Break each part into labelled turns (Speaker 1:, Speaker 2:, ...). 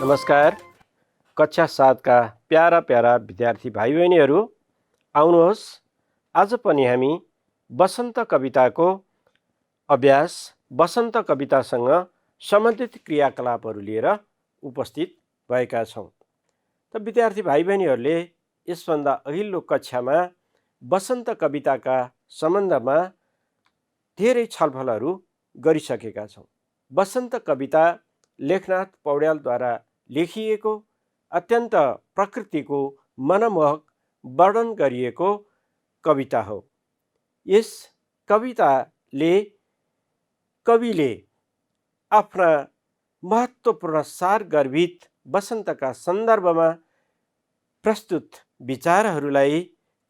Speaker 1: नमस्कार। कक्षा 7 का प्यारा प्यारा विद्यार्थी भाइ बहिनीहरू, आउनुहोस् आज पनि हामी वसन्त कविताको अभ्यास, वसन्त कवितासँग सम्बन्धित क्रियाकलापहरू लिएर उपस्थित भएका छौँ। त विद्यार्थी भाइ बहिनीहरूले यसभन्दा अघिल्लो कक्षामा वसन्त कविताका सम्बन्धमा धेरै छलफलहरू गरिसकेका छौँ। वसन्त कविता लेखनाथ पौड्यालद्वारा लेखिएको अत्यन्त प्रकृतिको मनमोहक वर्णन गरिएको कविता हो। यस कविताले कविले आफ्ना महत्त्वपूर्ण सारगर्भित वसन्तका सन्दर्भमा प्रस्तुत विचारहरूलाई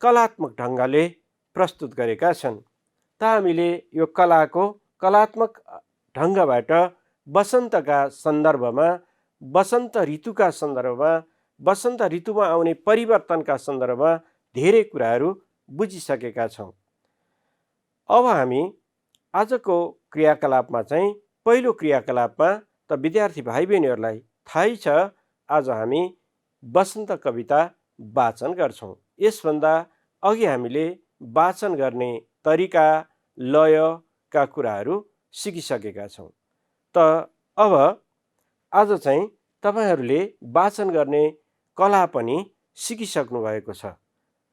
Speaker 1: कलात्मक ढङ्गले प्रस्तुत गरेका छन्। त हामीले यो कलात्मक ढङ्गबाट वसन्तका सन्दर्भमा, वसन्त ऋतुका सन्दर्भमा, वसन्त ऋतुमा आउने परिवर्तनका सन्दर्भमा धेरै कुराहरू बुझिसकेका छौँ। अब हामी आजको क्रियाकलापमा चाहिँ पहिलो क्रियाकलापमा त विद्यार्थी भाइ बहिनीहरूलाई थाहै छ, आज हामी वसन्त कविता वाचन गर्छौँ। यसभन्दा अघि हामीले वाचन गर्ने तरिका, लयका कुराहरू सिकिसकेका छौँ। त अब आज चाहिँ तपाईहरूले वाचन गर्ने कला पनि सिकिसक्नु भएको छ।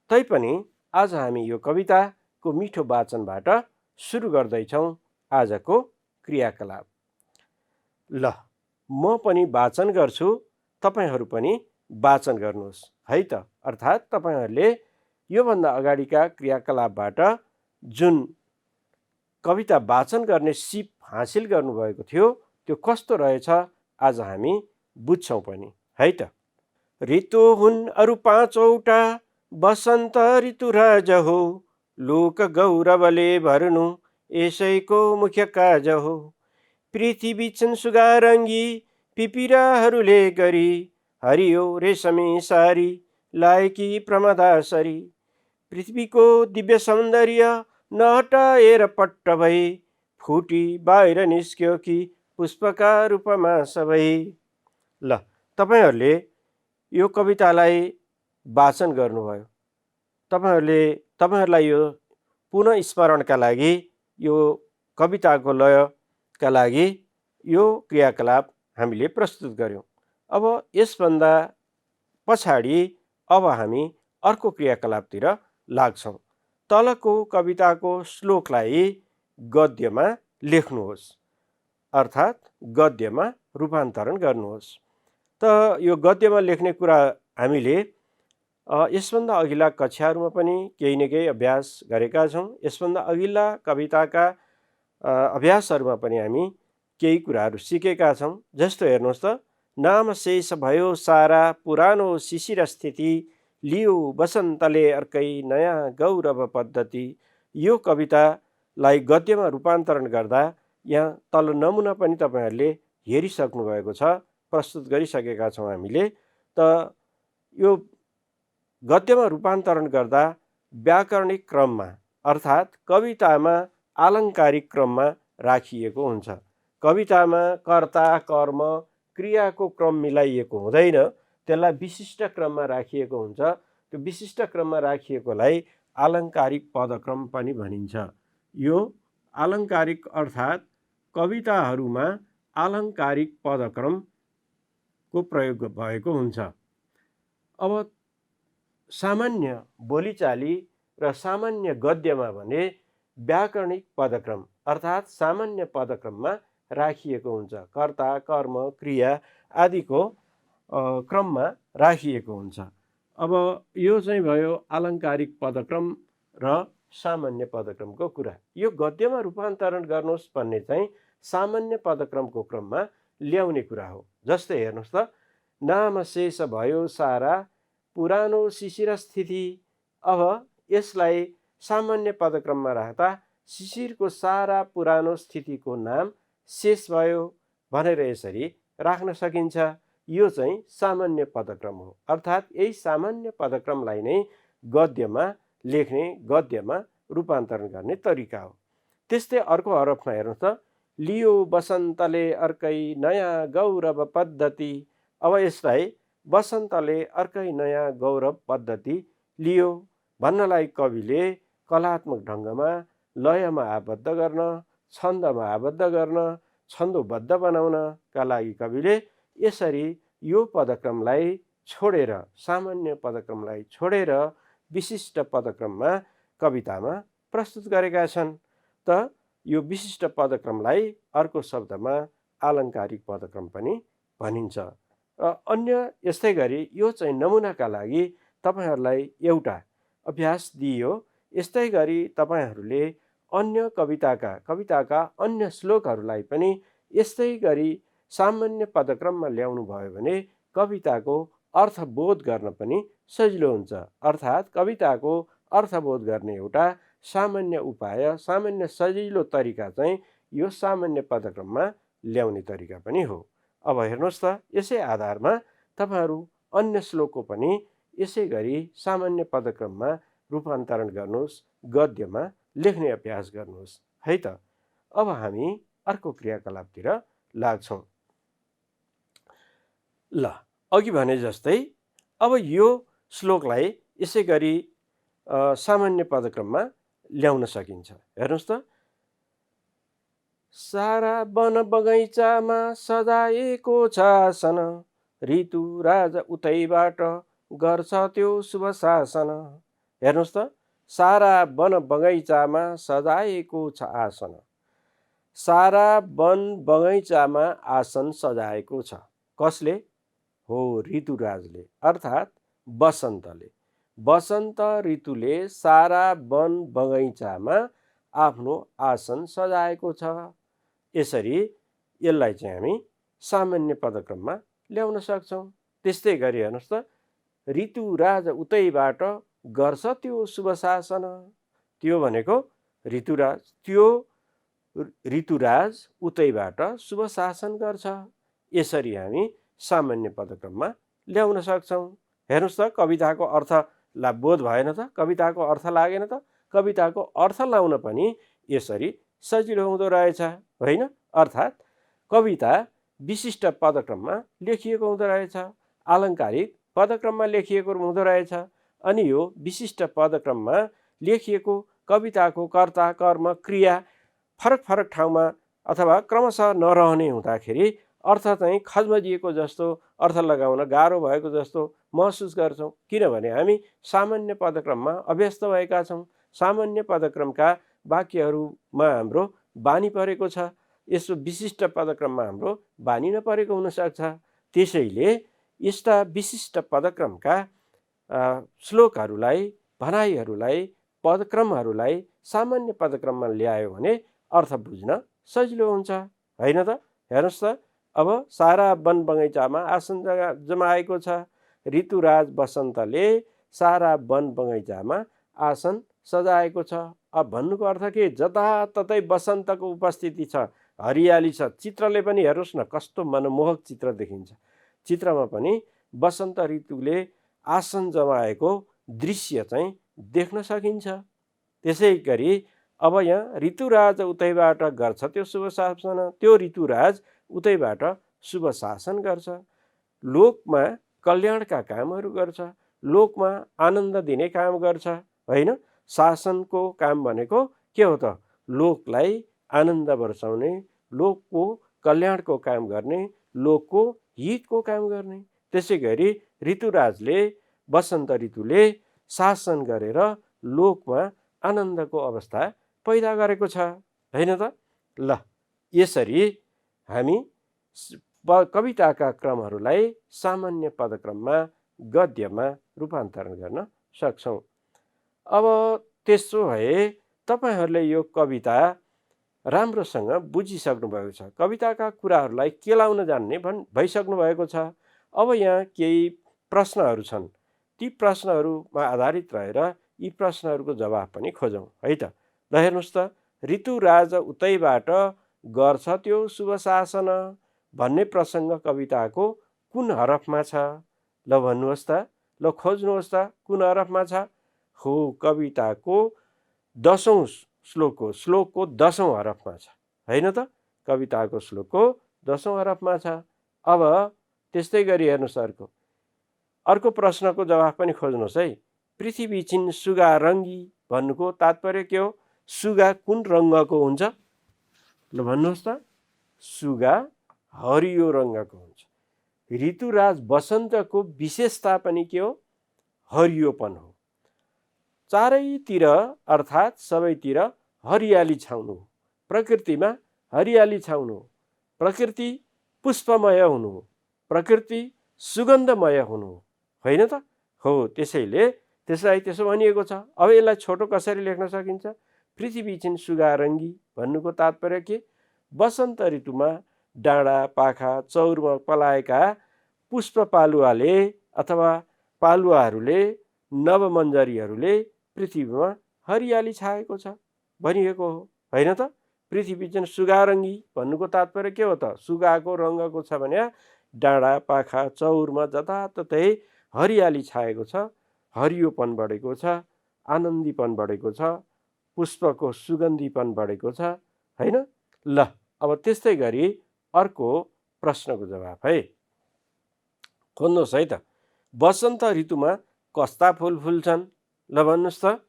Speaker 1: तैपनि आज हामी यो कविताको मिठो वाचनबाट सुरु गर्दैछौँ आजको क्रियाकलाप। ल, म पनि वाचन गर्छु, तपाईहरू पनि वाचन गर्नुहोस् है त। अर्थात् तपाईहरूले योभन्दा अगाडिका क्रियाकलापबाट जुन कविता वाचन गर्ने सिप हासिल गर्नुभएको थियो त्यो कस्तो रहेछ आज हामी बुझ्छौँ पनि है त। ऋतु हुन् अरु पाँचौटा, वसन्त ऋतु राज हो, लोक गौरवले भर्नु यसैको मुख्य काज हो। पृथ्वी सुगारङ्गी पिपिराहरूले गरी, हरियो रेशमी सारी लाएकी प्रमदासरी। पृथ्वीको दिव्य सौन्दर्य नहटाएर पट्ट भई, फुटी बाहिर निस्क्यो कि पुष्पका रूपमा सबै। ल, तपाईहरूले यो कवितालाई वाचन गर्नुभयो। तपाईहरूलाई यो पुनः स्मरणका लागि, यो कविताको लयका लागि यो क्रियाकलाप हामीले प्रस्तुत गर्यौँ। अब यसभन्दा पछाडि अब हामी अर्को क्रियाकलापतिर लाग्छौँ। तलको कविताको श्लोकलाई गद्यमा लेख्नुहोस्, अर्थात् गद्यमा रूपान्तरण गर्नुहोस्। त यो गद्यमा लेख्ने कुरा हामीले यसभन्दा अघिल्ला कक्षाहरूमा पनि केही न केही अभ्यास गरेका छौँ। यसभन्दा अघिल्ला कविताका अभ्यासहरूमा पनि हामी केही कुराहरू सिकेका छौँ। जस्तो हेर्नुहोस् त, नाम शेष भयो सारा पुरानो शिशिर स्थिति, लियो वसन्तले अर्कै नयाँ गौरव पद्धति। यो कवितालाई गद्यमा रूपान्तरण गर्दा यहाँ तल नमुना पनि तपाईहरूले हेरिसक्नु भएको छ, प्रस्तुत गरिसकेका छौँ हामीले। त यो गद्यमा रूपान्तरण गर्दा व्याकरणिक क्रममा, अर्थात् कवितामा आलङ्कारिक क्रममा राखिएको हुन्छ। कवितामा कर्ता, कर्म, क्रियाको क्रम मिलाइएको हुँदैन, त्यसलाई विशिष्ट क्रममा राखिएको हुन्छ। त्यो विशिष्ट क्रममा राखिएकोलाई आलङ्कारिक पदक्रम पनि भनिन्छ। यो आलङ्कारिक अर्थात् कविताहरूमा आलङ्कारिक पदक्रमको प्रयोग भएको हुन्छ। अब सामान्य बोलीचाली र सामान्य गद्यमा भने व्याकरणिक पदक्रम अर्थात् सामान्य पदक्रममा राखिएको हुन्छ। कर्ता, कर्म, क्रिया आदिको क्रममा राखिएको हुन्छ। अब यो चाहिँ भयो आलङ्कारिक पदक्रम र सामान्य पदक्रमको कुरा। यो गद्यमा रूपान्तरण गर्नुहोस् भन्ने चाहिँ सामान्य पदक्रमको क्रममा ल्याउने कुरा हो। जस्तै हेर्नुहोस् त, नाम शेष भयो सारा पुरानो शिशिर स्थिति। अब यसलाई सामान्य पदक्रममा राख्दा शिशिरको सारा पुरानो स्थितिको नाम शेष भयो भनेर यसरी राख्न सकिन्छ। यो चाहिँ सामान्य पदक्रम हो। अर्थात् यही सामान्य पदक्रमलाई नै गद्यमा लेख्ने, गद्यमा रूपान्तरण गर्ने तरिका हो। त्यस्तै अर्को हरफमा हेर्नुहोस् त, लियो वसन्तले अर्कै नयाँ गौरव पद्धति। अब यसलाई वसन्तले अर्कै नयाँ गौरव पद्धति लियो भन्नलाई कविले कलात्मक ढङ्गमा लयमा आबद्ध गर्न, छन्दमा आबद्ध गर्न, छन्दोबद्ध बनाउनका लागि कविले यसरी यो पदक्रमलाई छोडेर, सामान्य पदक्रमलाई छोडेर विशिष्ट पदक्रममा कवितामा प्रस्तुत गरेका छन्। त यो विशिष्ट पदक्रमलाई अर्को शब्दमा आलङ्कारिक पदक्रम पनि भनिन्छ। र अन्य यस्तै गरी यो चाहिँ नमुनाका लागि तपाईहरूलाई एउटा अभ्यास दिइयो। यस्तै गरी तपाईँहरूले अन्य कविताका अन्य श्लोकहरूलाई पनि यस्तै गरी सामान्य पदक्रममा ल्याउनु भयो भने कविताको अर्थबोध गर्न पनि सजिलो हुन्छ। अर्थात् कविताको अर्थबोध गर्ने एउटा सामान्य उपाय, सामान्य सजिलो तरिका चाहिँ यो सामान्य पदक्रममा ल्याउने तरिका पनि हो। अब हेर्नुहोस् त, यसै आधारमा तपाईँहरू अन्य श्लोकको पनि यसै गरी सामान्य पदक्रममा रूपान्तरण गर्नुहोस्, गद्यमा लेख्ने अभ्यास गर्नुहोस् है त। अब हामी अर्को क्रियाकलापतिर लाग्छौँ। ल, अघि भने जस्तै अब यो श्लोकलाई यसै गरी सामान्य पदक्रममा ल्याउन सकिन्छ। हेर्नुहोस् त, सारा वन बगैँचामा सजाएको छ आसन, ऋतुराज उतैबाट गर्छ त्यो शुभ शासन। हेर्नुहोस् त, सारा वन बगैँचामा सजाएको छ आसन। सारा वन बगैँचामा आसन सजाएको छ। कसले? हो, ऋतुराजले, अर्थात् वसन्तले। वसन्त ऋतुले सारा वन बगैँचामा आफ्नो आसन सजाएको छ। यसरी यसलाई चाहिँ हामी सामान्य पदक्रममा ल्याउन सक्छौँ। त्यस्तै गरी हेर्नुहोस् त, ऋतुराज उतैबाट गर्छ त्यो शुभ शासन। त्यो भनेको ऋतुराज, त्यो ऋतुराज उतैबाट शुभ शासन गर्छ। यसरी हामी सामान्य पदक्रममा ल्याउन सक्छौँ। हेर्नुहोस् त, कविताको अर्थलाई बोध भएन त? कविताको अर्थ लागेन त? कविताको अर्थ लाउन पनि यसरी सजिलो हुँदो रहेछ, होइन? अर्थात् कविता विशिष्ट पदक्रममा लेखिएको हुँदो रहेछ, आलङ्कारिक पदक्रममा लेखिएको हुँदो रहेछ। अनि यो विशिष्ट पदक्रममा लेखिएको कविताको कर्ता, कर्म, क्रिया फरक फरक ठाउँमा अथवा क्रमशः नरहने हुँदाखेरि अर्थ चाहिँ खजमजिएको जस्तो, अर्थ लगाउन गाह्रो भएको जस्तो महसुस गर्छौँ। किनभने हामी सामान्य पदक्रममा अभ्यस्त भएका छौँ। सामान्य पदक्रमका वाक्यहरूमा हाम्रो बानी परेको छ। यसो विशिष्ट पदक्रममा हाम्रो बानी नपरेको हुनसक्छ। त्यसैले यस्ता विशिष्ट पदक्रमका श्लोकहरूलाई, भनाइहरूलाई, पदक्रमहरूलाई सामान्य पदक्रममा ल्यायो भने अर्थ बुझ्न सजिलो हुन्छ, होइन त? हेर्नुहोस् त, अब सारा वन बगैँचामा आसन जमाएको छ। ऋतुराज वसन्तले सारा वन बगैँचामा आसन सजाएको छ। अब भन्नुको अर्थ के? जताततै वसन्तको उपस्थिति छ, हरियाली छ। चित्रले पनि हेर्नुहोस् न, कस्तो मनमोहक चित्र देखिन्छ। चित्रमा पनि वसन्त ऋतुले आसन जमाएको दृश्य चाहिँ देख्न सकिन्छ। त्यसै गरी अब यहाँ ऋतुराज उतैबाट गर्छ त्यो शुभ शासन। त्यो ऋतुराज उतैबाट शुभ शासन गर्छ, लोकमा कल्याणका कामहरू गर्छ, लोकमा आनन्द दिने काम गर्छ, होइन? शासनको काम भनेको के हो त? लोकलाई आनन्द बर्साउने, लोकको कल्याणको काम गर्ने, लोकको हितको काम गर्ने। त्यसै गरी ऋतुराजले, वसन्त ऋतुले शासन गरेर लोकमा आनन्दको अवस्था पैदा गरेको छ, होइन त? ल, यसरी हामी कविताका क्रमहरूलाई सामान्य पदक्रममा, गद्यमा रूपान्तरण गर्न सक्छौँ। अब त्यसो भए तपाईँहरूले यो कविता राम्रोसँग बुझिसक्नु भएको छ, कविताका कुराहरूलाई केलाउन जान्ने भइसक्नु भएको छ। अब यहाँ केही प्रश्नहरू छन्। ती प्रश्नहरूमा आधारित रहेर यी प्रश्नहरूको जवाफ पनि खोजौँ है त। ल, हेर्नुहोस् त, ऋतुराज उतैबाट गर्छ त्यो शुभ शासन भन्ने प्रसङ्ग कविताको कुन हरफमा छ? ल भन्नुहोस् त, ल खोज्नुहोस् त, कुन हरफमा छ? हो, कविताको 10औं श्लोकको 10औं हरफमा छ, होइन त? कविताको श्लोकको 10औं हरफमा छ। अब त्यस्तै गरी हेर्नुहोस् अर्को प्रश्नको जवाफ पनि खोज्नुहोस् है। पृथ्वी छिन् सुगा रङ्गी भन्नुको तात्पर्य के हो? सुगा कुन रङ्गको हुन्छ? ल भन्नुहोस् त। सुगा हरियो रङ्गको हुन्छ। ऋतुराज वसन्तको विशेषता पनि के हो? हरियोपन हो। चारैतिर अर्थात् सबैतिर हरियाली छाउनु हो। प्रकृतिमा हरियाली छाउनु हो। प्रकृति पुष्पमय हुनु हो। प्रकृति सुगन्धमय हुनु हो, होइन त? हो, त्यसलाई त्यसो भनिएको छ। अब यसलाई छोटो कसरी लेख्न सकिन्छ? पृथ्वी छिन् सुगा रङ्गी भन्नुको तात्पर्य के? वसन्त ऋतुमा डाँडा पाखा चौरमा पलाएका पुष्प पालुवाले अथवा पालुवाहरूले नवमञ्जरीहरूले पृथ्वीमा हरियाली छाएको छ भनिएको हो, होइन त? पृथ्वी चाहिँ सुगा रङ्गी भन्नुको तात्पर्य के हो त? सुगाको रङ्गको छ भने डाँडा पाखा चौरमा जताततै हरियाली छाएको छ, हरियोपन बढेको छ, आनन्दीपन बढेको छ, पुष्पको सुगन्धीपन बढेको छ, होइन? ल अब त्यस्तै गरी अर्को प्रश्नको जवाफ है, खोज्नुहोस् है त। वसन्त ऋतुमा कस्ता फुल फुल्छन्? ल भन्नुहोस् त।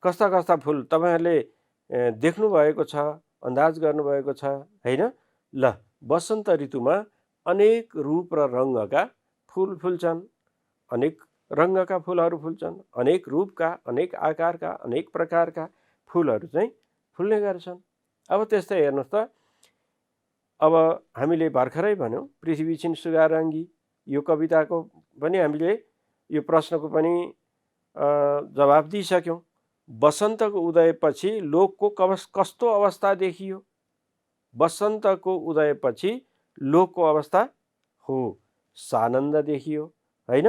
Speaker 1: कस्ता कस्ता फुल तपाईँहरूले देख्नु भएको छ, अन्दाज गर्नुभएको छ, होइन? ल वसन्त ऋतुमा अनेक रूप र रङ्गका फुल फुल्छन्। अनेक रङ्गका फुलहरू फुल्छन्। अनेक रूपका, अनेक आकारका, अनेक प्रकारका फुलहरू चाहिँ फुल्ने गर्छन्। अब त्यस्तै हेर्नुहोस् त। अब हामीले भर्खरै भन्यौँ पृथ्वी छिन् सुगा रङ्गी। यो कविताको पनि हामीले यो प्रश्नको पनि जवाफ दिइसक्यौँ। वसन्तको उदयपछि लोकको कस्तो अवस्था देखियो? वसन्तको उदयपछि लोकको अवस्था हो सानन्द देखियो, होइन?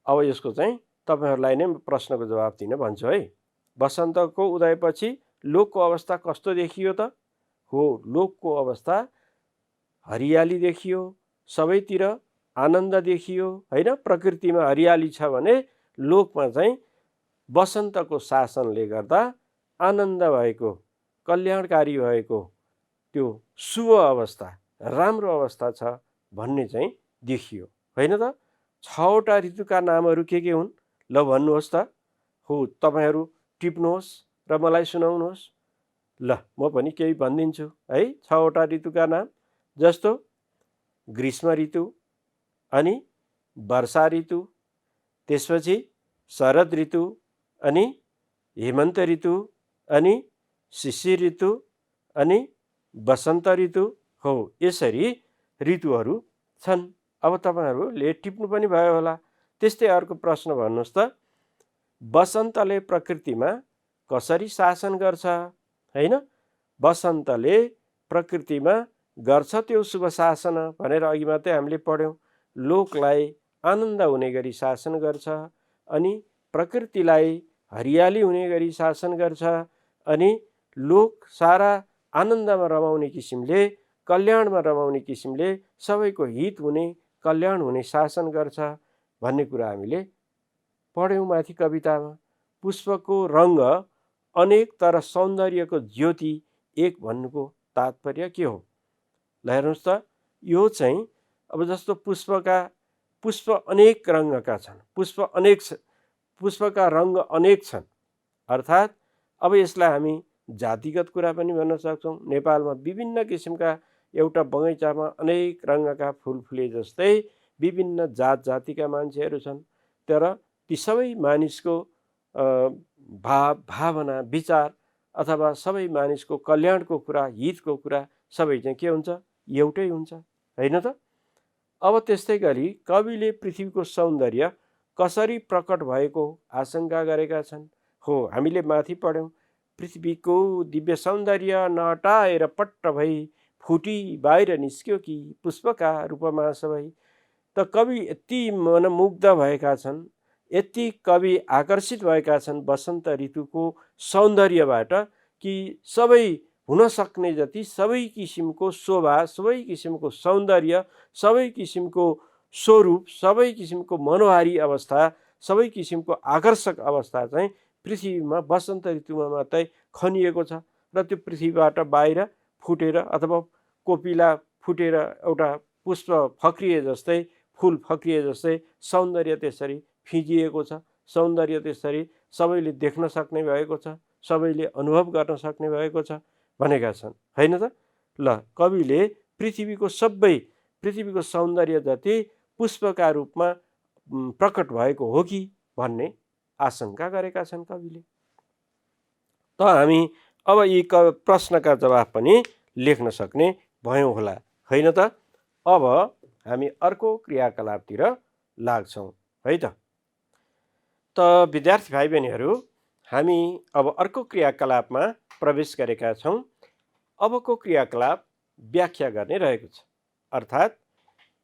Speaker 1: अब यसको चाहिँ तपाईँहरूलाई नै प्रश्नको जवाफ दिन भन्छु है। वसन्तको उदयपछि लोकको अवस्था कस्तो देखियो त? हो, लोकको अवस्था हरियाली देखियो, सबैतिर आनन्द देखियो, होइन? प्रकृतिमा हरियाली छ भने लोकमा चाहिँ वसन्तको शासनले गर्दा आनन्द भएको, कल्याणकारी भएको त्यो शुभ अवस्था, राम्रो अवस्था छ भन्ने चाहिँ देखियो, होइन त? 6वटा ऋतुका नामहरू के हुन्? ल भन्नुहोस् त। हो, तपाईँहरू टिप्नुहोस् र मलाई सुनाउनुहोस्। ल म पनि केही भनिदिन्छु है। 6वटा ऋतुका नाम जस्तो ग्रीष्म ऋतु, अनि वर्षा ऋतु, त्यसपछि शरद ऋतु, अनि हेमन्त ऋतु, अनि शिशिर ऋतु, अनि वसन्त ऋतु। हो, यसरी ऋतुहरू छन्। अब तपाईँहरूले टिप्नु पनि भयो होला। त्यस्तै अर्को प्रश्न भन्नुहोस् त। वसन्तले प्रकृतिमा कसरी शासन गर्छ, होइन? वसन्तले प्रकृतिमा गर्छ त्यो शुभ शासन भनेर अघि मात्रै हामीले पढ्यौँ। लोकलाई आनन्द हुने गरी शासन गर्छ, अनि प्रकृतिलाई हरियाली हुने गरी शासन गर्छ, अनि लोक सारा आनन्दमा रमाउने किसिमले, कल्याणमा रमाउने किसिमले सबैको हित हुने, कल्याण हुने शासन गर्छ भन्ने कुरा हामीले पढ्यौँ माथि कवितामा। पुष्पको रङ्ग अनेक तर सौन्दर्यको ज्योति एक भन्नुको तात्पर्य के हो? ल हेर्नुहोस् त। यो चाहिँ अब जस्तो पुष्प अनेक रङ्गका छन्, पुष्पका रङ्ग अनेक छन्, अर्थात् अब यसलाई हामी जातिगत कुरा पनि भन्न सक्छौँ। नेपालमा विभिन्न किसिमका एउटा बगैँचामा अनेक रङ्गका फुल फुले जस्तै विभिन्न जात जातिका मान्छेहरू छन्, तर ती सबै मानिसको भावना, विचार अथवा सबै मानिसको कल्याणको कुरा, हितको कुरा सबै चाहिँ के हुन्छ? एउटै हुन्छ, होइन त? अब त्यस्तै गरी कविले पृथ्वीको सौन्दर्य कसरी प्रकट भएको आशंका गरेका छन्। हो, हामीले माथि पढ्यौँ पृथ्वीको दिव्य सौन्दर्य नहटाएर पट्ट भई फुटी बाहिर निस्क्यो कि पुष्पका रूपमा सबै। त कवि यति मनमुग्ध भएका छन्, यति कवि आकर्षित भएका छन् वसन्त ऋतुको सौन्दर्यबाट कि सबै हुन सक्ने जति सबै किसिमको शोभा, सबै किसिमको सौन्दर्य, सबै किसिमको स्वरूप, सबै किसिमको मनोहारी अवस्था, सबै किसिमको आकर्षक अवस्था चाहिँ पृथ्वीमा वसन्त ऋतुमा मात्रै खनिएको छ। र त्यो पृथ्वीबाट बाहिर फुटेर अथवा कोपिला फुटेर एउटा पुष्प फक्रिए जस्तै, फुल फक्रिए जस्तै सौन्दर्य त्यसरी फिँजिएको छ, सौन्दर्य त्यसरी सबैले देख्न सक्ने भएको छ, सबैले अनुभव गर्न सक्ने भएको छ भनेका छन्, होइन त? ल, कविले पृथ्वीको सौन्दर्य जति पुष्पका रूपमा प्रकट भएको हो कि भन्ने आशंका गरेका छन् कविले। त हामी अब यी प्रश्नका जवाफ पनि लेख्न सक्ने भयौँ होला, होइन त? अब हामी अर्को क्रियाकलापतिर लाग्छौँ है त। त विद्यार्थी भाइ बहिनीहरू, हामी अब अर्को क्रियाकलापमा प्रवेश गरेका छौँ। अबको क्रियाकलाप व्याख्या गर्ने रहेको छ। अर्थात्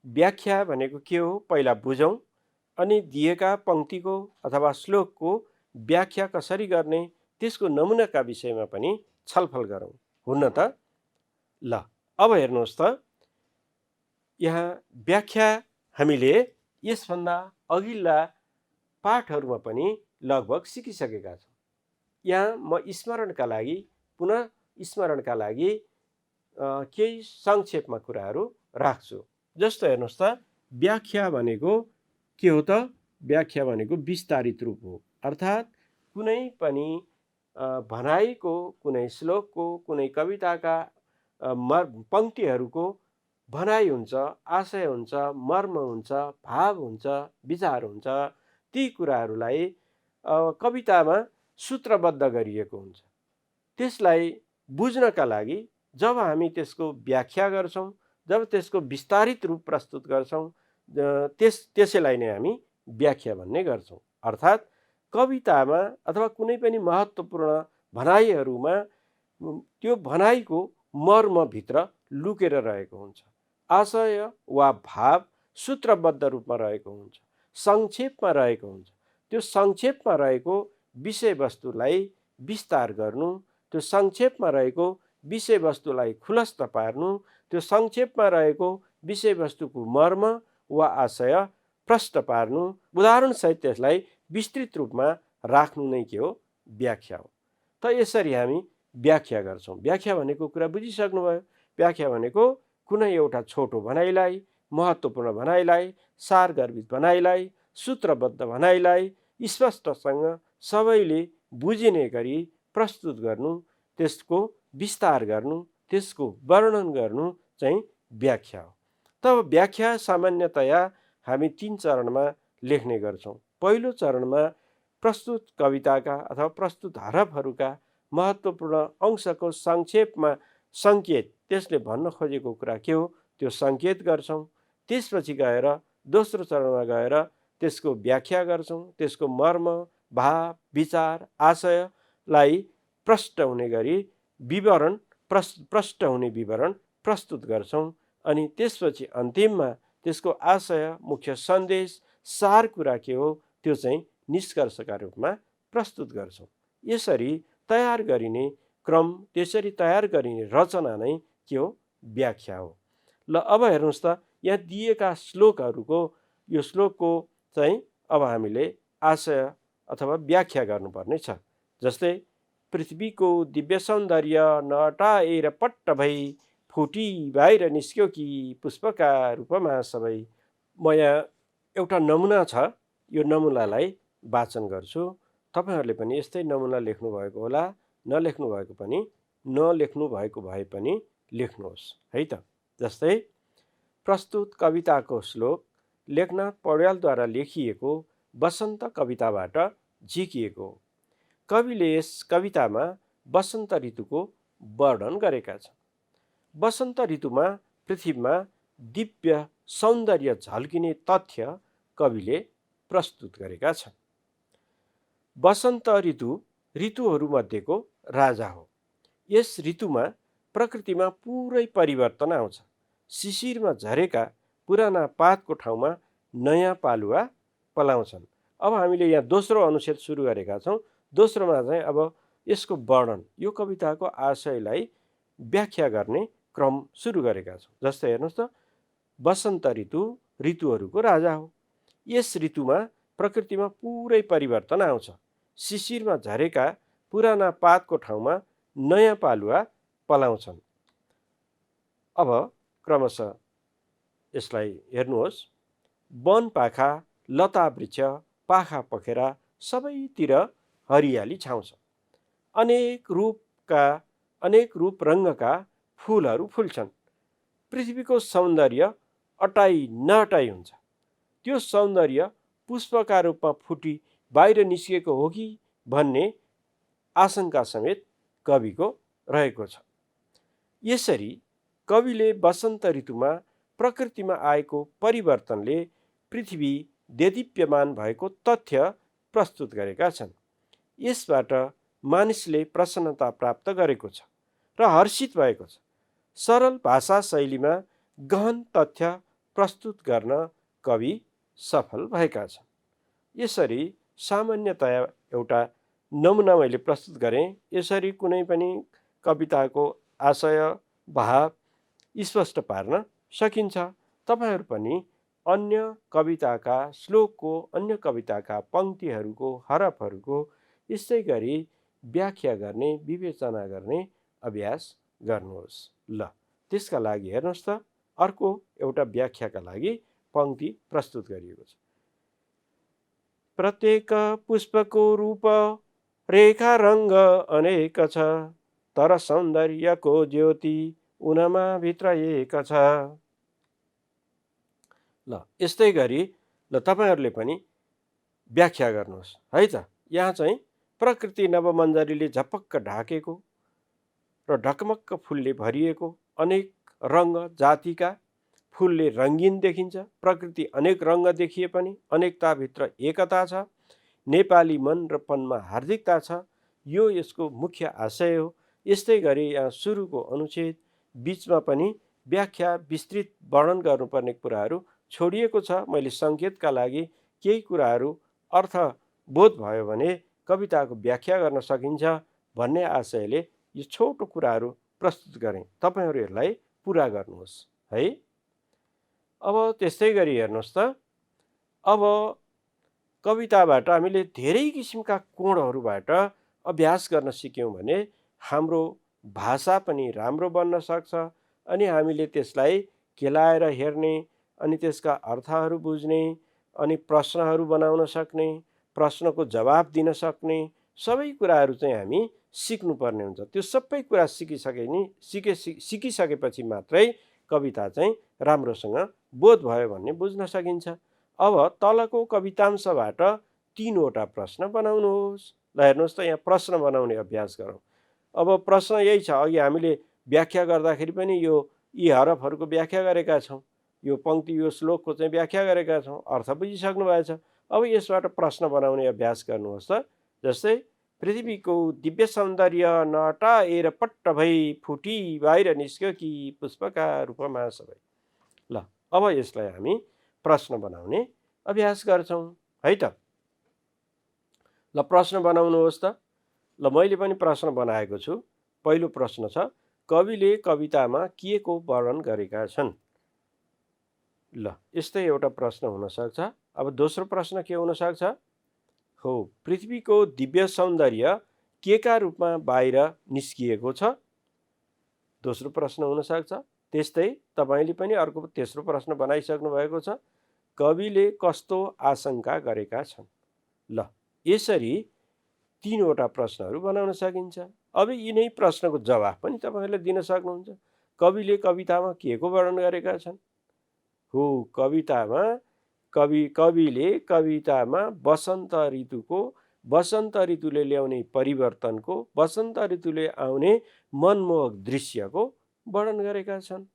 Speaker 1: व्याख्या भनेको के हो पहिला बुझौँ, अनि दिएका पङ्क्तिको अथवा श्लोकको व्याख्या कसरी गर्ने त्यसको नमुनाका विषयमा पनि छलफल गरौँ, हुन्न त? ल, अब हेर्नुहोस् त, यहाँ व्याख्या हामीले यसभन्दा अघिल्ला पाठहरूमा पनि लगभग सिकिसकेका छौँ। यहाँ म स्मरणका लागि, पुनः स्मरणका लागि केही संक्षेपमा कुराहरू राख्छु। जस्तो हेर्नुहोस् त, व्याख्या भनेको के हो त? व्याख्या भनेको विस्तारित रूप हो। अर्थात् कुनै पनि भनाइको, कुनै श्लोकको, कुनै कविताका पङ्क्तिहरूको भनाइ हुन्छ, आशय हुन्छ, मर्म हुन्छ, भाव हुन्छ, विचार हुन्छ। ती कुराहरूलाई कवितामा सूत्रबद्ध गरिएको हुन्छ। त्यसलाई बुझ्नका लागि जब हामी त्यसको व्याख्या गर्छौँ, जब त्यसको विस्तारित रूप प्रस्तुत गर्छौँ, त्यसैलाई नै हामी व्याख्या भन्ने गर्छौँ। अर्थात् कवितामा अथवा कुनै पनि महत्त्वपूर्ण भनाइहरूमा त्यो भनाइको मर्मभित्र लुकेर रहेको हुन्छ। आशय वा भाव सूत्रबद्ध रूपमा रहेको हुन्छ, संक्षेपमा रहेको हुन्छ। त्यो संक्षेपमा रहेको विषयवस्तुलाई विस्तार गर्नु, त्यो संक्षेपमा रहेको विषयवस्तुलाई खुलस्त पार्नु, त्यो संक्षेपमा रहेको विषयवस्तुको मर्म वा आशय प्रष्ट पार्नु, उदाहरणसहित त्यसलाई विस्तृत रूपमा राख्नु नै के हो? व्याख्या हो। त यसरी हामी व्याख्या गर्छौँ। व्याख्या भनेको कुरा बुझिसक्नुभयो। व्याख्या भनेको कुनै एउटा छोटो भनाइलाई, महत्त्वपूर्ण भनाइलाई, सारगर्भित भनाइलाई, सूत्रबद्ध भनाइलाई स्पष्टसँग सबैले बुझिने गरी प्रस्तुत गर्नु, त्यसको विस्तार गर्नु, त्यसको वर्णन गर्नु चाहिँ व्याख्या हो। तब व्याख्या सामान्यतया हामी 3 चरणमा लेख्ने गर्छौँ। पहिलो चरणमा प्रस्तुत कविताका अथवा प्रस्तुत हरफहरूका महत्त्वपूर्ण अंशको संक्षेपमा सङ्केत, त्यसले भन्न खोजेको कुरा के हो त्यो सङ्केत गर्छौँ। त्यसपछि गएर दोस्रो चरणमा गएर त्यसको व्याख्या गर्छौँ। त्यसको मर्म, भाव, विचार, आशयलाई प्रष्ट हुने गरी विवरण, प्रष्ट हुने विवरण प्रस्तुत गर्छौँ। अनि त्यसपछि अन्तिममा त्यसको आशय, मुख्य सन्देश, सार कुरा के हो त्यो चाहिँ निष्कर्षका रूपमा प्रस्तुत गर्छौँ। यसरी तयार गरिने क्रम, त्यसरी तयार गरिने रचना नै के हो? व्याख्या हो। ल, अब हेर्नुहोस् त, यहाँ दिएका श्लोकहरूको, यो श्लोकको चाहिँ अब हामीले आशय अथवा व्याख्या गर्नुपर्ने छ। जस्तै पृथ्वीको दिव्य सौन्दर्य नटाएर पट्ट भई फुटी बाहिर निस्क्यो कि पुष्पका रूपमा सबै। म यहाँ एउटा नमुना छ, यो नमुनालाई वाचन गर्छु। तपाईँहरूले पनि यस्तै नमुना लेख्नु भएको होला, नलेख्नु भएको भए पनि लेख्नुहोस् है त। जस्तै प्रस्तुत कविताको श्लोक लेखनाथ पौड्यालद्वारा लेखिएको वसन्त कविताबाट झिकिएको हो। कविले यस कवितामा वसन्त ऋतुको वर्णन गरेका छन्। वसन्त ऋतुमा पृथ्वीमा दिव्य सौन्दर्य झल्किने तथ्य कविले प्रस्तुत गरेका छन्। वसन्त ऋतु ऋतुहरूमध्येको राजा हो। यस ऋतुमा प्रकृतिमा पुरै परिवर्तन आउँछ। शिशिरमा झरेका पुराना पातको ठाउँमा नयाँ पालुवा पलाउँछन्। अब हामीले यहाँ दोस्रो अनुच्छेद सुरु गरेका छौँ। दोस्रोमा चाहिँ अब यसको वर्णन, यो कविताको आशयलाई व्याख्या गर्ने क्रम सुरु गरेका छौँ। जस्तै हेर्नुहोस् त, वसन्त ऋतु ऋतुहरूको राजा हो। यस ऋतुमा प्रकृतिमा पुरै परिवर्तन आउँछ। शिशिरमा झरेका पुराना पातको ठाउँमा नयाँ पालुवा पलाउँछन्। अब क्रमशः यसलाई हेर्नुहोस्, वन पाखा लता वृक्ष पाखा पखेरा सबैतिर हरियाली छाउँछ। अनेक रूप रङ्गका फुलहरू फुल्छन्। पृथ्वीको सौन्दर्य अटाई नअटाई हुन्छ। त्यो सौन्दर्य पुष्पका रूपमा फुटी बाहिर निस्किएको हो कि भन्ने आशंका समेत कविको रहेको छ। यसरी कविले वसन्त ऋतुमा प्रकृतिमा आएको परिवर्तनले पृथ्वी देदीप्यमान भएको तथ्य प्रस्तुत गरेका छन्। यसबाट मानिसले प्रसन्नता प्राप्त गरेको छ र हर्षित भएको छ। सरल भाषा शैलीमा गहन तथ्य प्रस्तुत गर्न कवि सफल भएका छन्। यसरी सामान्यतया एउटा नमुना मैले प्रस्तुत गरेँ। यसरी कुनै पनि कविताको आशय भाव स्पष्ट पार्न सकिन्छ। तपाईहरू पनि अन्य कविताका श्लोकको, अन्य कविताका पङ्क्तिहरूको, हरफहरूको यस्तै गरी व्याख्या गर्ने, विवेचना गर्ने अभ्यास गर्नुहोस्। ल, त्यसका लागि हेर्नुहोस् त, अर्को एउटा व्याख्याका लागि पङ्क्ति प्रस्तुत गरिएको छ। प्रत्येक पुष्पको रूप रेखा रङ्ग अनेक छ, तर सौन्दर्यको ज्योति उनमा भित्र एक छ। ल, यस्तै गरी ल तपाईहरूले पनि व्याख्या गर्नुहोस् है त। यहाँ चाहिँ प्रकृति नवमञ्जरीले झपक्क ढाकेको र ढकमक्क फुलले भरिएको, अनेक रङ्ग जातिका फुलले रङ्गीन देखिन्छ। प्रकृति अनेक रङ्ग देखिए पनि अनेकताभित्र एकता छ। नेपाली मन र पनमा हार्दिकता छ। यो यसको मुख्य आशय हो। यस्तै गरी यहाँ सुरुको अनुच्छेद, बिचमा पनि व्याख्या, विस्तृत वर्णन गर्नुपर्ने कुराहरू छोडिएको छ। मैले सङ्केतका लागि केही कुराहरू अर्थबोध भयो भने कविताको व्याख्या गर्न सकिन्छ भन्ने आशयले यो छोटो कुराहरू प्रस्तुत गरेँ। तपाईहरू यसलाई पुरा गर्नुहोस् है। अब त्यस्तै गरी हेर्नुहोस् त, अब कविताबाट हामीले धेरै किसिमका कोणहरूबाट अभ्यास गर्न सिक्यौँ भने हाम्रो भाषा पनि राम्रो बन्न सक्छ। अनि हामीले त्यसलाई केलाएर हेर्ने, अनि त्यसका अर्थहरू बुझ्ने, अनि प्रश्नहरू बनाउन सक्ने, प्रश्नको जवाब दिन सक्ने सबै कुराहरू चाहिँ हामी सिक्नुपर्ने हुन्छ। त्यो सबै कुरा सिकिसकेपछि मात्रै कविता चाहिँ राम्रोसँग बोध भयो भन्ने बुझ्न सकिन्छ। अब तलको कवितांशबाट 3वटा प्रश्न बनाउनुहोस्। ल हेर्नुहोस् त, यहाँ प्रश्न बनाउने अभ्यास गरौँ। अब प्रश्न यही छ, अघि हामीले व्याख्या गर्दाखेरि पनि यी हरफहरूको व्याख्या गरेका छौँ। यो पङ्क्ति, यो श्लोकको चाहिँ व्याख्या गरेका छौँ, अर्थ बुझिसक्नु भएछ। अब यसबाट प्रश्न बनाउने अभ्यास गर्नुहोस् त। जस्तै, पृथ्वीको दिव्य सौन्दर्य नअटाएर पट्ट भई फुटी बाहिर निस्क्यो कि पुष्पका रूपमा सबै। ल, अब यसलाई हामी प्रश्न बनाउने अभ्यास गर्छौँ है त। ल, प्रश्न बनाउनुहोस् त। ल, मैले पनि प्रश्न बनाएको छु। पहिलो प्रश्न छ, कविले कवितामा के को वर्णन गरेका छन्? ल, यस्तै एउटा प्रश्न हुनसक्छ। अब दोस्रो प्रश्न के हुनसक्छ? हो, पृथ्वीको दिव्य सौन्दर्य के का रूपमा बाहिर निस्किएको छ? दोस्रो प्रश्न हुनसक्छ। त्यस्तै तपाईँले पनि अर्को तेस्रो प्रश्न बनाइसक्नु भएको छ, कविले कस्तो आशंका गरेका छन्? ल, यसरी 3वटा प्रश्नहरू बनाउन सकिन्छ। अब यिनै प्रश्नको जवाफ पनि तपाईँहरूले दिन सक्नुहुन्छ। कविले कवितामा के को वर्णन गरेका छन्? हो, कविले कवितामा वसन्त ऋतुले ल्याउने परिवर्तनको, वसन्त ऋतुले आउने मनमोहक दृश्यको वर्णन गरेका छन्।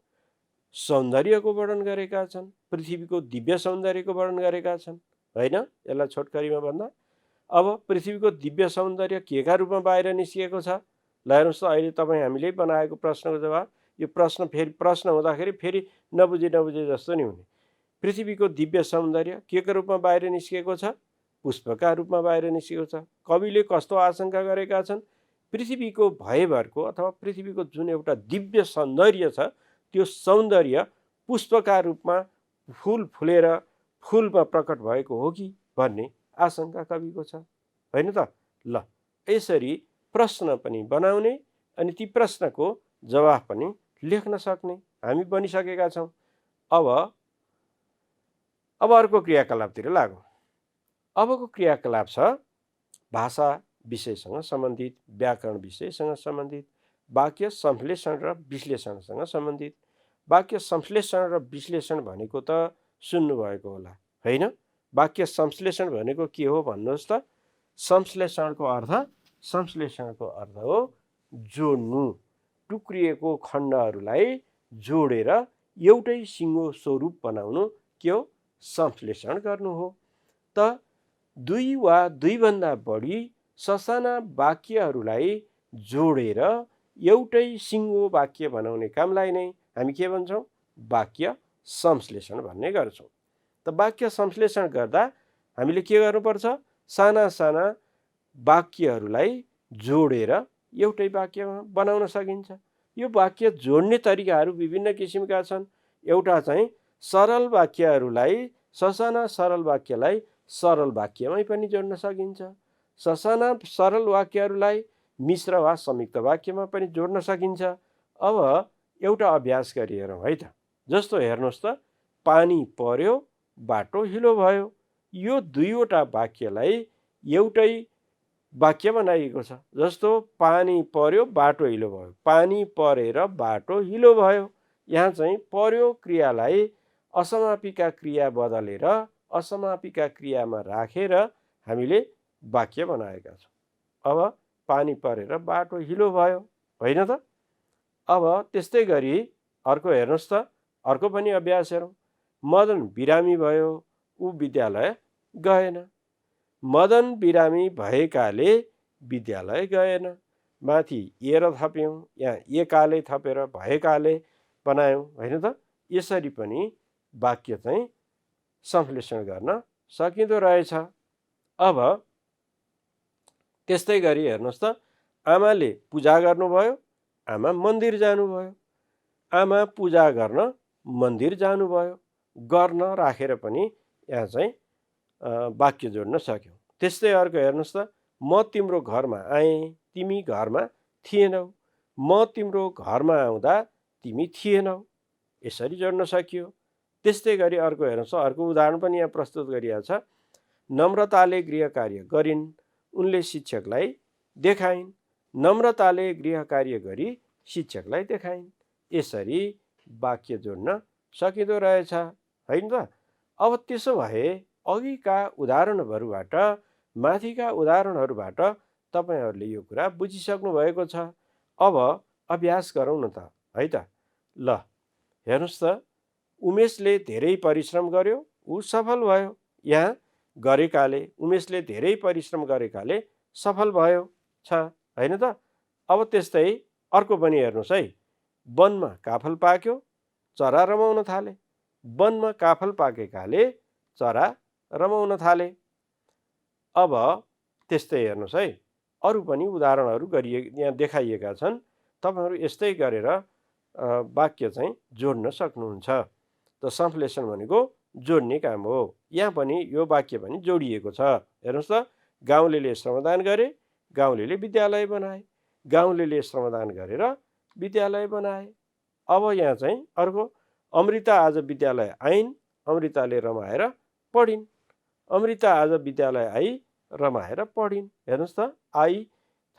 Speaker 1: सौन्दर्यको वर्णन गरेका छन्। पृथ्वीको दिव्य सौन्दर्यको वर्णन गरेका छन् होइन? यसलाई छोटकरीमा भन्दा अब पृथ्वीको दिव्य सौन्दर्य के का रूपमा बाहिर निस्किएको छ? ल हेर्नुहोस् त, अहिले तपाईँ हामीले बनाएको प्रश्नको जवाब। यो प्रश्न फेरि प्रश्न हुँदाखेरि फेरि नबुझे जस्तो नि हुने। पृथ्वीको दिव्य सौन्दर्य के का रूपमा बाहिर निस्किएको छ? पुष्पका रूपमा बाहिर निस्किएको छ। कविले कस्तो आशंका गरेका छन्? पृथ्वीको भयभरको अथवा पृथ्वीको जुन एउटा दिव्य सौन्दर्य छ, त्यो सौन्दर्य पुष्पका रूपमा फुल फुलेर फुलमा प्रकट भएको हो कि भन्ने आशंका कविको छ होइन त। ल, यसरी प्रश्न पनि बनाउने अनि ती प्रश्नको जवाफ पनि लेख्न सक्ने हामी बनिसकेका छौँ। अब अब अर्को क्रियाकलापतिर लागौँ। अबको क्रियाकलाप छ भाषा विषयसँग सम्बन्धित, व्याकरण विषयसँग सम्बन्धित, वाक्य संश्लेषण र विश्लेषणसँग सम्बन्धित। वाक्य संश्लेषण र विश्लेषण भनेको त सुन्नुभएको होला, होइन? वाक्य संश्लेषण भनेको के हो भन्नुहोस् त? संश्लेषणको अर्थ हो जोड्नु। टुक्रिएको खण्डहरूलाई जोडेर एउटै सिङ्गो स्वरूप बनाउनु के हो? संश्लेषण गर्नु हो। त दुई वा दुईभन्दा बढी ससाना वाक्यहरूलाई जोडेर एउटै सिङ्गो वाक्य बनाउने कामलाई नै हामी के भन्छौँ? वाक्य संश्लेषण भन्ने गर्छौँ। त वाक्य संश्लेषण गर्दा हामीले के गर्नुपर्छ? साना साना वाक्यहरूलाई जोडेर एउटै वाक्य बनाउन सकिन्छ। यो वाक्य जोड्ने तरिकाहरू विभिन्न किसिमका छन्। एउटा चाहिँ सरल वाक्यहरूलाई, ससाना सरल वाक्यलाई सरल वाक्यमै पनि जोड्न सकिन्छ। ससाना सरल वाक्यहरूलाई मिश्र वा संयुक्त वाक्यमा पनि जोड्न सकिन्छ। अब एउटा अभ्यास गरी हेरौँ है त। जस्तो हेर्नुहोस् त, पानी पर्यो, बाटो हिलो भयो। यो दुईवटा वाक्यलाई एउटै वाक्य बनाइएको छ। जस्तो पानी पर्यो, बाटो हिलो भयो। पानी परेर बाटो हिलो भयो। यहाँ चाहिँ पर्यो क्रियालाई असमापिका क्रिया बदलेर असमापिका क्रियामा राखेर हामीले वाक्य बनाएका छौँ। अब पानी परेर बाटो हिलो भयो, होइन त? अब त्यस्तै गरी अर्को हेर्नुहोस् त, अर्को पनि अभ्यास हेरौँ। मदन बिरामी भयो, ऊ विद्यालय गएन। मदन बिरामी भएकाले विद्यालय गएन। माथि ए र थप्यौँ, यहाँ एकाले थपेर भएकाले बनायौँ, होइन त? यसरी पनि वाक्य चाहिँ संश्लेषण गर्न सकिँदो रहेछ। अब त्यस्तै गरी हेर्नुहोस् त, आमाले पूजा गर्नुभयो, आमा मन्दिर जानुभयो। आमा पूजा गर्न मन्दिर जानुभयो। गर्न राखेर पनि यहाँ चाहिँ वाक्य जोड्न सक्यौँ। त्यस्तै अर्को हेर्नुहोस् त, म तिम्रो घरमा आएँ, तिमी घरमा थिएनौ। म तिम्रो घरमा आउँदा तिमी थिएनौ। यसरी जोड्न सकियो। त्यस्तै गरी अर्को हेर्नुहोस्, अर्को उदाहरण पनि यहाँ प्रस्तुत गरिएको छ। नम्रताले गृह कार्य गरिन्, उनले शिक्षकलाई देखाइन्। नम्रताले गृह कार्य गरी शिक्षकलाई देखाइन्। यसरी वाक्य जोड्न सकिँदो रहेछ, होइन त? अब त्यसो भए अघिका उदाहरणहरूबाट, माथिका उदाहरणहरूबाट तपाईँहरूले यो कुरा बुझिसक्नु भएको छ। अब अभ्यास गरौँ न त, है त? ल हेर्नुहोस् त, उमेशले धेरै परिश्रम गर्यो, ऊ सफल भयो। यहाँ गरेकाले, उमेशले धेरै परिश्रम गरेकाले सफल भयो छ, होइन त? अब त्यस्तै अर्को पनि हेर्नुहोस् है। वनमा काफल पाक्यो, चरा रमाउन थाले। वनमा काफल पाकेकाले चरा रमाउन थाले। अब त्यस्तै हेर्नुहोस् है, अरू पनि उदाहरणहरू यहाँ देखाइएका छन्। तपाईँहरू यस्तै गरेर वाक्य चाहिँ जोड्न सक्नुहुन्छ। त संश्लेषण भनेको जोड्ने काम हो। यहाँ पनि यो वाक्य पनि जोडिएको छ। हेर्नुहोस् त, गाउँलेले श्रमदान गरे, गाउँलेले विद्यालय बनाए। गाउँलेले श्रमदान गरेर विद्यालय बनाए। अब यहाँ चाहिँ अर्को, अमृता आज विद्यालय आइन्, अमृताले रमाएर पढिन्। अमृता आज विद्यालय आई, रमाएर पढिन्। हेर्नुहोस् त, आई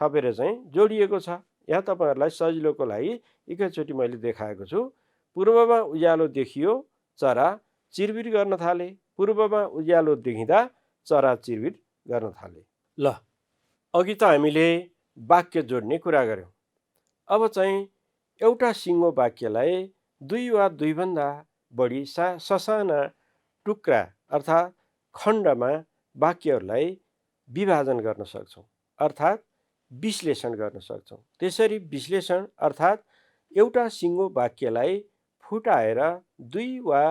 Speaker 1: थपेर चाहिँ जोडिएको छ। यहाँ तपाईँहरूलाई सजिलोको लागि एकैचोटि मैले देखाएको छु। पूर्वमा उज्यालो देखियो, चरा चिरबिर गर्न थाले। पूर्वमा उज्यालो देखिँदा चरा चिरबिर गर्न थाले। ल, अघि त हामीले वाक्य जोड्ने कुरा गऱ्यौँ। अब चाहिँ एउटा सिङ्गो वाक्यलाई दुई वा दुईभन्दा बढी ससाना टुक्रा अर्थात् खण्डमा वाक्यहरूलाई विभाजन गर्न सक्छौँ, अर्थात् विश्लेषण गर्न सक्छौँ। त्यसरी विश्लेषण अर्थात् एउटा सिङ्गो वाक्यलाई फुटाएर दुई वा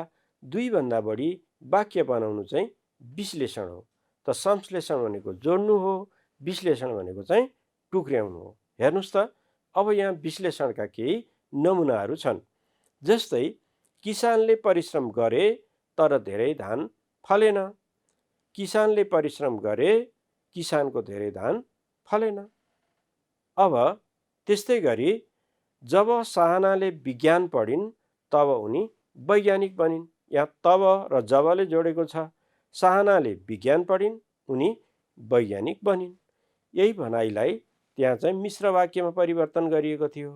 Speaker 1: दुईभन्दा बढी वाक्य बनाउनु चाहिँ विश्लेषण हो। त संश्लेषण भनेको जोड्नु हो, विश्लेषण भनेको चाहिँ टुक्र्याउनु हो। हेर्नुहोस् त, अब यहाँ विश्लेषणका केही नमुनाहरू छन्। जस्तै किसानले परिश्रम गरे तर धेरै धान फलेन। किसानले परिश्रम गरे, किसानको धेरै धान फलेन। अब त्यस्तै गरी जब साहनाले विज्ञान पढिन् तब उनी वैज्ञानिक बनिन्। यहाँ तब र जबले जोडेको छ। साहनाले विज्ञान पढिन्, उनी वैज्ञानिक बनिन्। यही भनाइलाई त्यहाँ चाहिँ मिश्र वाक्यमा परिवर्तन गरिएको थियो।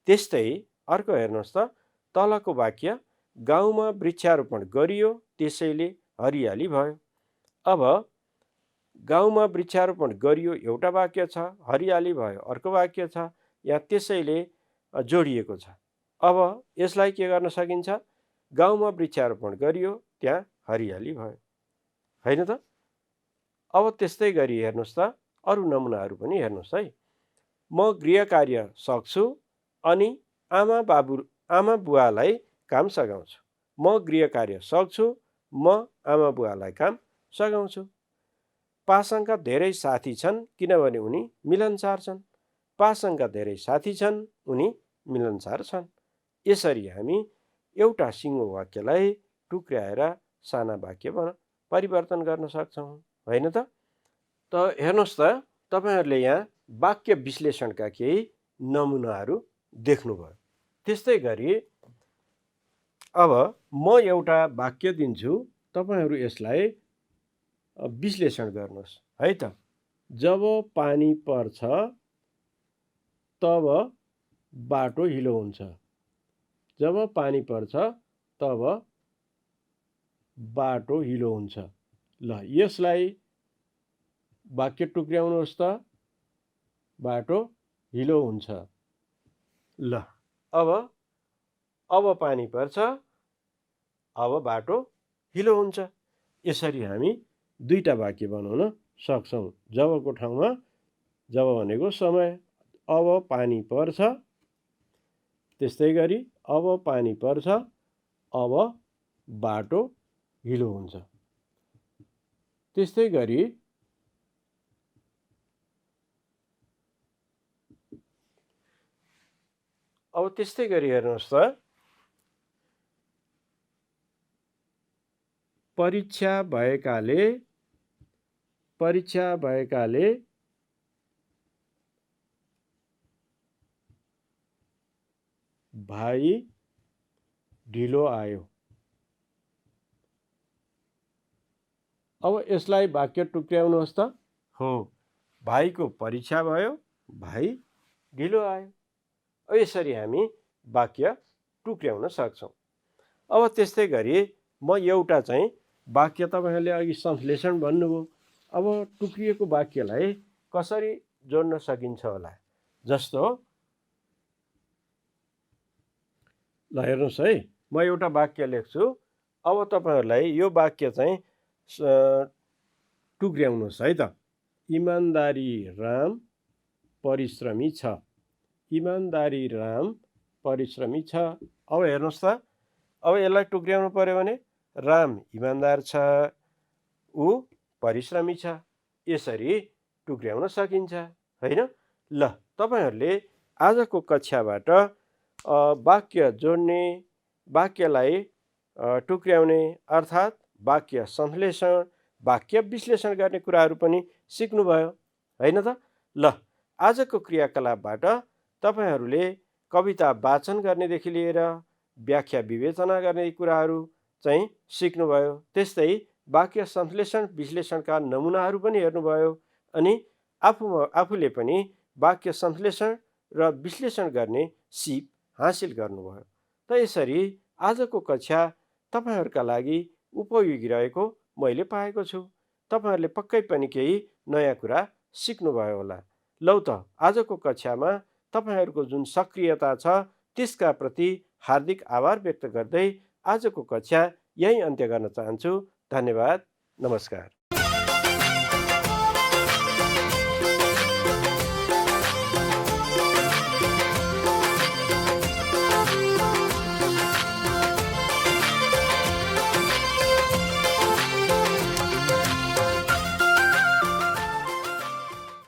Speaker 1: त्यस्तै अर्को हेर्नुहोस् त, तलको वाक्य गाउँमा वृक्षारोपण गरियो त्यसैले हरियाली भयो। अब गाउँमा वृक्षारोपण गरियो एउटा वाक्य छ, हरियाली भयो अर्को वाक्य छ, यहाँ त्यसैले जोडिएको छ। अब यसलाई के गर्न सकिन्छ? गाउँमा वृक्षारोपण गरियो, त्यहाँ हरियाली भयो, होइन त? अब त्यस्तै गरी हेर्नुहोस् त, अरू नमुनाहरू पनि हेर्नुहोस् है। म गृह कार्य सक्छु अनि आमा बुवालाई काम सघाउँछु। म गृह कार्य सक्छु, म आमा बुवालाई काम सघाउँछु। पासाङका धेरै साथी छन् किनभने उनी मिलनसार छन्। पासाङका धेरै साथी छन्, उनी मिलनसार छन्। यसरी हामी एउटा सिङ्गो वाक्यलाई टुक्र्याएर साना वाक्यमा परिवर्तन गर्न सक्छौँ, होइन त? त हेर्नुहोस् त, तपाईँहरूले यहाँ वाक्य विश्लेषणका केही नमुनाहरू देख्नुभयो। त्यस्तै गरी अब म एउटा वाक्य दिन्छु, तपाईँहरू यसलाई विश्लेषण गर्नुहोस् है त। जब पानी पर्छ तब बाटो हिलो हुन्छ। जब पानी पर्छ तब बाटो हिलो हुन्छ। ल, यसलाई वाक्य टुक्र्याउनुहोस् त। बाटो हिलो हुन्छ। ल, अब पानी पर्छ, अब बाटो हिलो हुन्छ। यसरी हामी दुईटा वाक्य बनाउन सक्छौँ। जबको ठाउँमा जब भनेको समय, अब पानी पर्छ, त्यस्तै गरी अब पानी पर्छ, अब बाटो हिलो हुन्छ। त्यस्तै गरी हेर्नुहोस् त, परीक्षा भएकाले भाइ ढिलो आयो। अब यसलाई वाक्य टुक्र्याउनुहोस् त। हो, भाइको परीक्षा भयो, भाइ ढिलो आयो। यसरी हामी वाक्य टुक्र्याउन सक्छौँ। अब त्यस्तै गरी म एउटा चाहिँ वाक्य, तपाईँहरूले अघि संश्लेषण भन्नुभयो, अब टुक्रिएको वाक्यलाई कसरी जोड्न सकिन्छ होला? जस्तो ल हेर्नुहोस् है, म एउटा वाक्य लेख्छु। अब तपाईँहरूलाई यो वाक्य चाहिँ टुक्र्याउनुहोस् है त। इमान्दारी राम परिश्रमी छ। इमान्दारी राम परिश्रमी छ। अब हेर्नुहोस् त, अब यसलाई टुक्र्याउनु पर्यो भने राम इमान्दार छ, ऊ परिश्रमी छ। यसरी टुक्र्याउन सकिन्छ, होइन? ल, तपाईँहरूले आजको कक्षाबाट वाक्य जोड्ने, वाक्यलाई टुक्र्याउने अर्थात् वाक्य संश्लेषण, वाक्य विश्लेषण गर्ने कुराहरू पनि सिक्नुभयो, होइन त? ल, आजको क्रियाकलापबाट तपाईँहरूले कविता वाचन गर्नेदेखि लिएर व्याख्या विवेचना गर्ने कुराहरू चाहिँ सिक्नुभयो। त्यस्तै वाक्य संश्लेषण विश्लेषणका नमुनाहरू पनि हेर्नुभयो अनि आफूले पनि वाक्य संश्लेषण र विश्लेषण गर्ने सिप हासिल गर्नुभयो। त यसरी आजको कक्षा तपाईँहरूका लागि उपयोगी रहेको मैले पाएको छु। तपाईँहरूले पक्कै पनि केही नयाँ कुरा सिक्नुभयो होला। लौ त, आजको कक्षामा तपाईँहरूको जुन सक्रियता छ त्यसका प्रति हार्दिक आभार व्यक्त गर्दै आजको कक्षा यही अन्त्य गर्न चाहन्छु। धन्यवाद, नमस्कार।